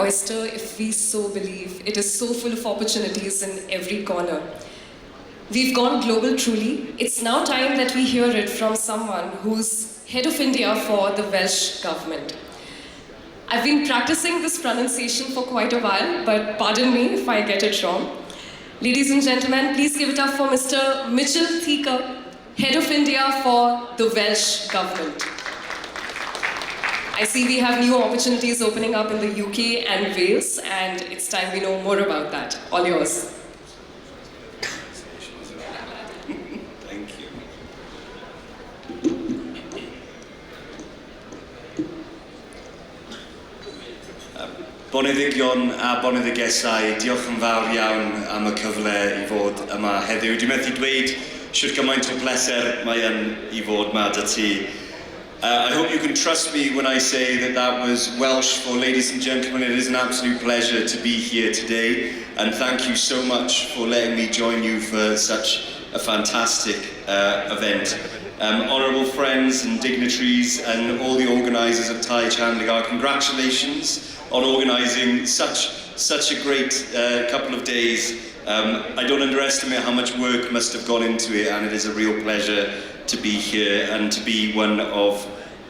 oyster if we so believe. It is so full of opportunities in every corner. We've gone global truly. It's now time that we hear it from someone who's head of India for the Welsh Government. I've been practicing this pronunciation for quite a while, but pardon me if I get it wrong. Ladies and gentlemen, please give it up for Mr. Mitchell Theaker, head of India for the Welsh Government. I see we have new opportunities opening up in the UK and Wales, and it's time we know more about that. All yours. Thank you. Boneddigion a boneddigesau, diolch yn fawr iawn am y cyfle I fod yma heddiw. Dwi'n methu dweud siwr gymaint o bleser mae yn I fod yma dy ti. I hope you can trust me when I say that that was Welsh for ladies and gentlemen. It is an absolute pleasure to be here today, and thank you so much for letting me join you for such a fantastic event. Honourable friends and dignitaries and all the organisers of TiE Chandigarh, congratulations on organising such a great couple of days. I don't underestimate how much work must have gone into it, and it is a real pleasure to be here and to be one of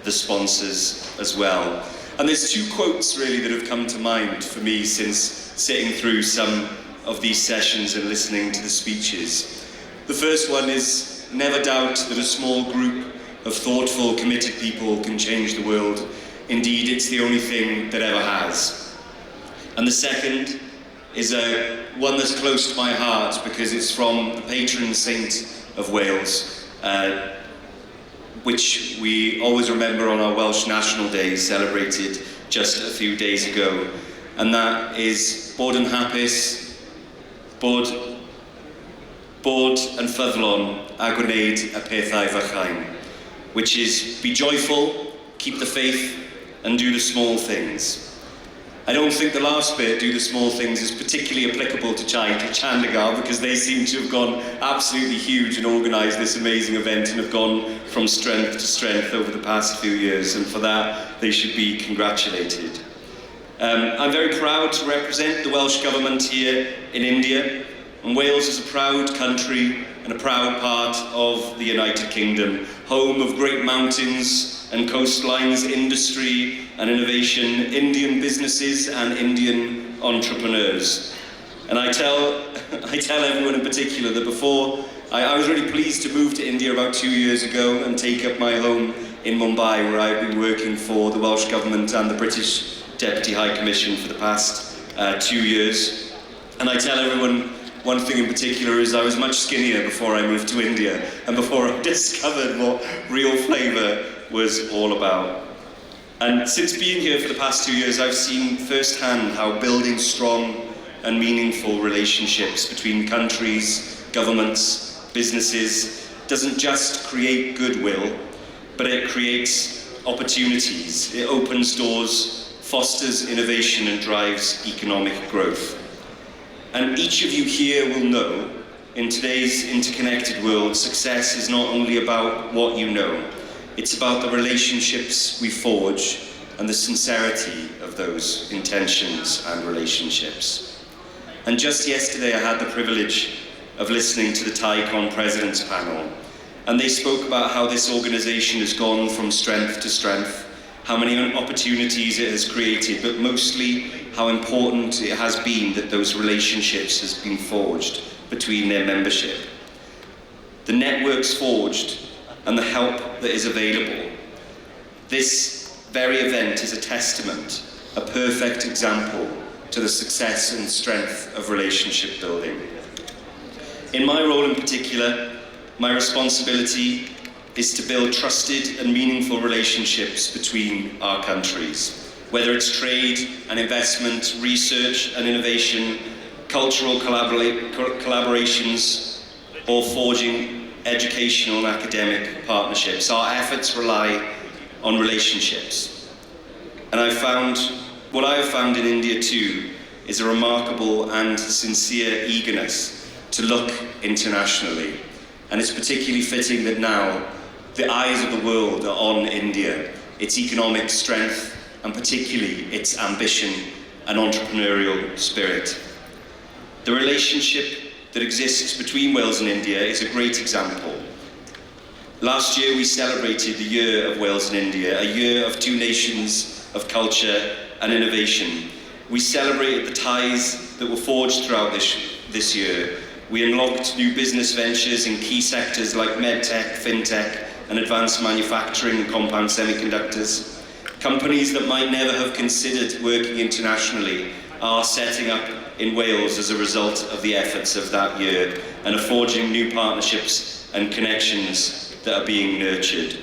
the sponsors as well. And there's two quotes really that have come to mind for me since sitting through some of these sessions and listening to the speeches. The first one is, never doubt that a small group of thoughtful, committed people can change the world. Indeed, it's the only thing that ever has. And the second is one that's close to my heart because it's from the patron saint of Wales, which we always remember on our Welsh National Day, celebrated just a few days ago. And that is bod yn hapus, bod yn ffyddlon a gwneud y pethau fychain, which is be joyful, keep the faith, and do the small things. I don't think the last bit, do the small things, is particularly applicable to Chandigarh because they seem to have gone absolutely huge and organised this amazing event and have gone from strength to strength over the past few years, and for that they should be congratulated. I'm very proud to represent the Welsh Government here in India, and Wales is a proud country and a proud part of the United Kingdom, home of great mountains and coastlines, industry and innovation, Indian businesses and Indian entrepreneurs. And I tell everyone in particular that before, I was really pleased to move to India about 2 years ago and take up my home in Mumbai, where I've been working for the Welsh Government and the British Deputy High Commission for the past 2 years. And I tell everyone one thing in particular is I was much skinnier before I moved to India and before I discovered what real flavour was all about. And since being here for the past 2 years, I've seen firsthand how building strong and meaningful relationships between countries, governments, businesses doesn't just create goodwill, but it creates opportunities. It opens doors, fosters innovation and drives economic growth. And each of you here will know, in today's interconnected world, success is not only about what you know, it's about the relationships we forge and the sincerity of those intentions and relationships. And just yesterday I had the privilege of listening to the TiECON President's panel, and they spoke about how this organisation has gone from strength to strength, how many opportunities it has created, but mostly how important it has been that those relationships has been forged between their membership. The networks forged and the help that is available. This very event is a testament, a perfect example to the success and strength of relationship building. In my role in particular, my responsibility is to build trusted and meaningful relationships between our countries, whether it's trade and investment, research and innovation, cultural collaborations, or forging educational and academic partnerships. Our efforts rely on relationships. And what I have found in India too is a remarkable and sincere eagerness to look internationally. And it's particularly fitting that now the eyes of the world are on India, its economic strength, and particularly its ambition and entrepreneurial spirit. The relationship that exists between Wales and India is a great example. Last year we celebrated the Year of Wales and India, a year of two nations of culture and innovation. We celebrated the ties that were forged throughout this year. We unlocked new business ventures in key sectors like medtech, fintech, and advanced manufacturing and compound semiconductors. Companies that might never have considered working internationally are setting up in Wales as a result of the efforts of that year and are forging new partnerships and connections that are being nurtured.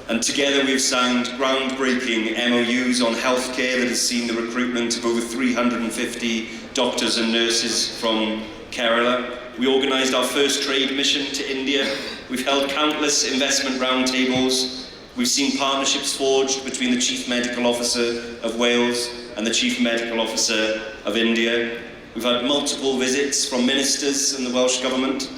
And together we've signed groundbreaking MOUs on healthcare that has seen the recruitment of over 350 doctors and nurses from Kerala. We organised our first trade mission to India. We've held countless investment roundtables. We've seen partnerships forged between the Chief Medical Officer of Wales and the Chief Medical Officer of India. We've had multiple visits from ministers in the Welsh Government.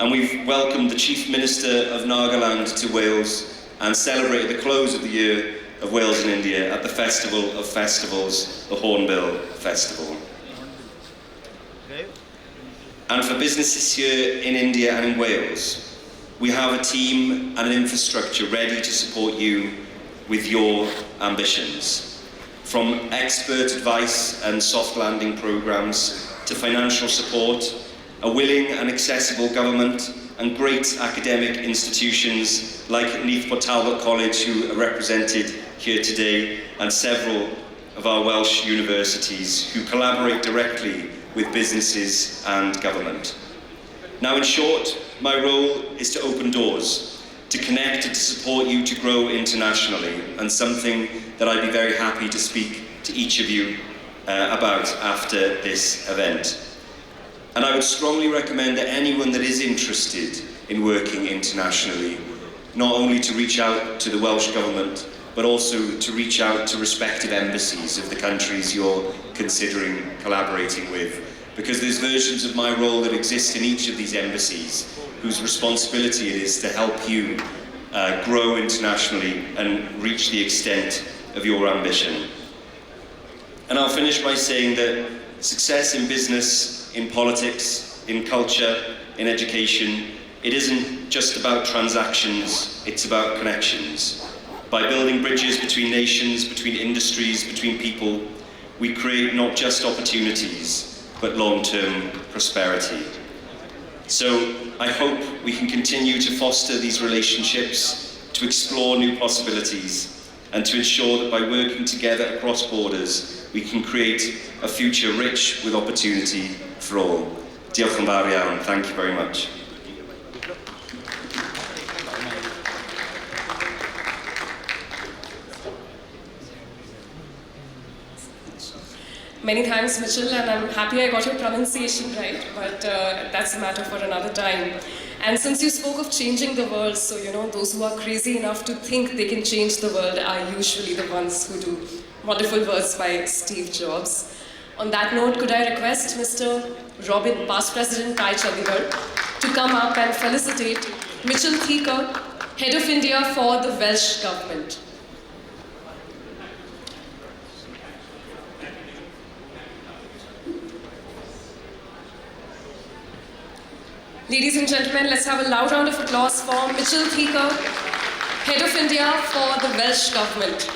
And we've welcomed the Chief Minister of Nagaland to Wales and celebrated the close of the Year of Wales and India at the Festival of Festivals, the Hornbill Festival. And for businesses here in India and in Wales, we have a team and an infrastructure ready to support you with your ambitions. From expert advice and soft landing programs to financial support, a willing and accessible government, and great academic institutions like Neath Talbot College, who are represented here today, and several of our Welsh universities who collaborate directly with businesses and government. Now, in short, my role is to open doors, to connect and to support you to grow internationally, and something that I'd be very happy to speak to each of you about after this event. And I would strongly recommend that anyone that is interested in working internationally, not only to reach out to the Welsh Government, but also to reach out to respective embassies of the countries you're considering collaborating with. Because there's versions of my role that exist in each of these embassies, whose responsibility it is to help you grow internationally and reach the extent of your ambition. And I'll finish by saying that success in business, in politics, in culture, in education, it isn't just about transactions, it's about connections. By building bridges between nations, between industries, between people, we create not just opportunities, but long-term prosperity. So I hope we can continue to foster these relationships, to explore new possibilities, and to ensure that by working together across borders, we can create a future rich with opportunity for all. Diolch yn fawr iawn. Thank you very much. Many thanks, Mitchell, and I'm happy I got your pronunciation right, but that's a matter for another time. And since you spoke of changing the world, so those who are crazy enough to think they can change the world are usually the ones who do. Wonderful words by Steve Jobs. On that note, could I request Mr. Robin, past President TiE Chandigarh, to come up and felicitate Mitchell Theaker, Head of India for the Welsh Government. Ladies and gentlemen, let's have a loud round of applause for Mitchell Theaker, Head of India for the Welsh Government.